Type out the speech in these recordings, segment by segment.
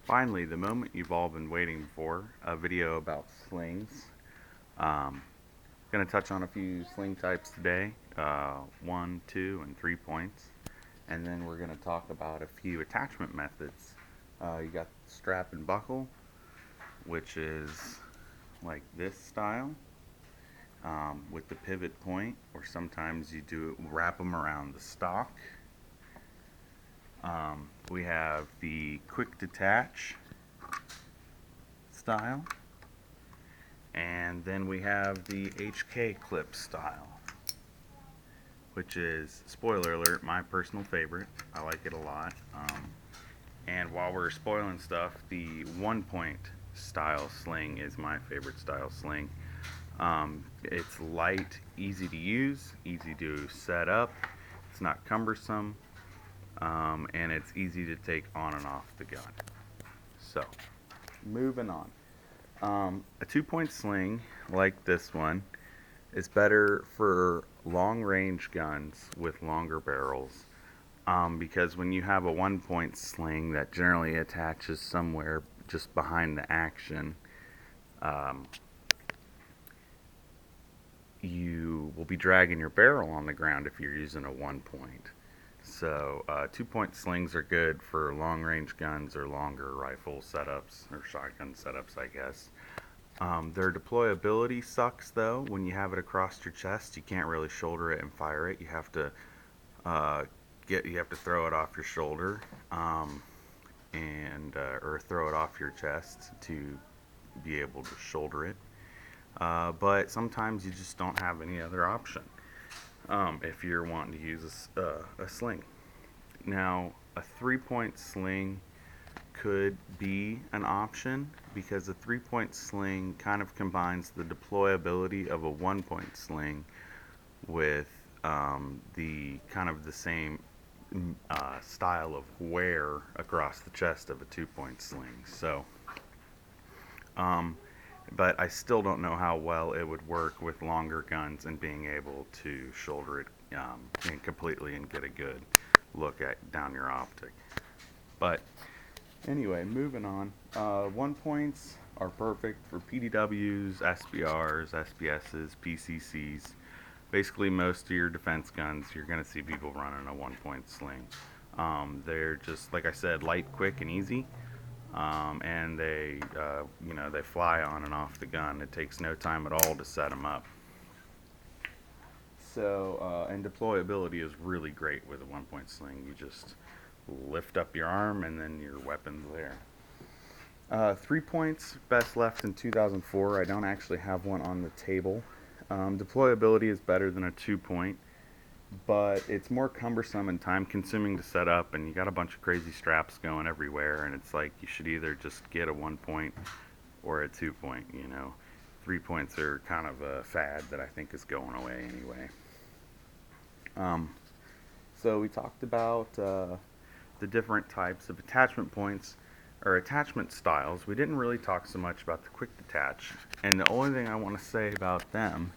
Finally, the moment you've all been waiting for, a video about slings. Going to touch on a few sling types today, 1, 2, and 3 points. And then we're going to talk about a few attachment methods. You got strap and buckle, which is like this style, with the pivot point, or sometimes you wrap them around the stock. We have the quick detach style, and then we have the HK clip style, which is, spoiler alert, my personal favorite. I like it a lot. And while we're spoiling stuff, the 1 point style sling is my favorite style sling. It's light, easy to use, easy to set up. It's not cumbersome, and it's easy to take on and off the gun. So, moving on. A 2 point sling like this one is better for long range guns with longer barrels, because when you have a 1 point sling that generally attaches somewhere just behind the action, you will be dragging your barrel on the ground if you're using a 1 point. So 2 point slings are good for long range guns or longer rifle setups or shotgun setups, I guess. Their deployability sucks though. When you have it across your chest, you can't really shoulder it and fire it. You have to throw it off your shoulder, or throw it off your chest to be able to shoulder it. But sometimes you just don't have any other option if you're wanting to use a sling. Now, a 3 point sling could be an option because a 3 point sling kind of combines the deployability of a 1 point sling with the kind of the same style of wear across the chest of a 2 point sling. So, but I still don't know how well it would work with longer guns and being able to shoulder it completely and get a good look down your optic. But anyway, moving on. 1 points are perfect for PDWs, SBRs, SPSs, PCCs. Basically, most of your defense guns, you're going to see people running a 1 point sling. They're just, like I said, light, quick, and easy. And they fly on and off the gun. It takes no time at all to set them up. So, and deployability is really great with a 1 point sling. You just lift up your arm and then your weapon's there. 3 points, best left in 2004. I don't actually have one on the table. Deployability is better than a 2 point, but it's more cumbersome and time consuming to set up, and you got a bunch of crazy straps going everywhere, and it's like you should either just get a 1 point or a 2 point. 3 points are kind of a fad that I think is going away anyway. So we talked about the different types of attachment points or attachment styles. We didn't really talk so much about the quick detach, and the only thing I want to say about them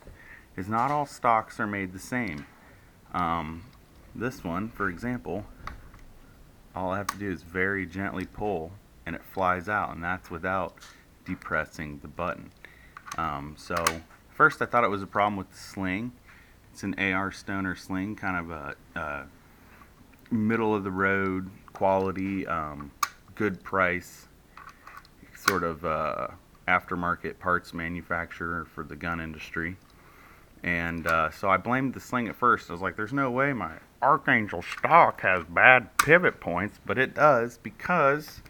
is not all stocks are made the same. This one, for example, all I have to do is very gently pull and it flies out, and that's without depressing the button. So first I thought it was a problem with the sling. It's an AR Stoner sling, kind of a middle of the road quality, good price, sort of aftermarket parts manufacturer for the gun industry. And so I blamed the sling at first. I was like, there's no way my Archangel stock has bad pivot points, but it does, because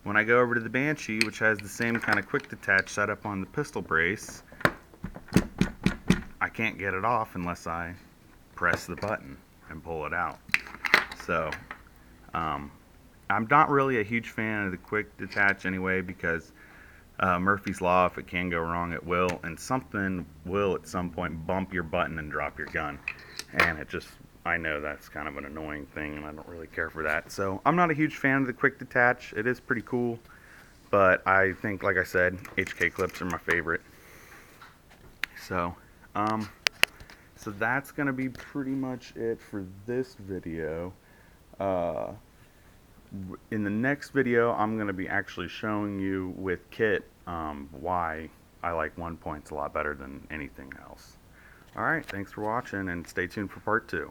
when I go over to the Banshee, which has the same kind of quick detach set up on the pistol brace, I can't get it off unless I press the button and pull it out. So I'm not really a huge fan of the quick detach anyway, because Murphy's Law, if it can go wrong, it will, and something will at some point bump your button and drop your gun, and I know that's kind of an annoying thing, and I don't really care for that. So I'm not a huge fan of the quick detach. It is pretty cool, but I think, like I said, HK clips are my favorite. So that's gonna be pretty much it for this video. In the next video, I'm going to be actually showing you with kit why I like 1 points a lot better than anything else. Alright, thanks for watching and stay tuned for part 2.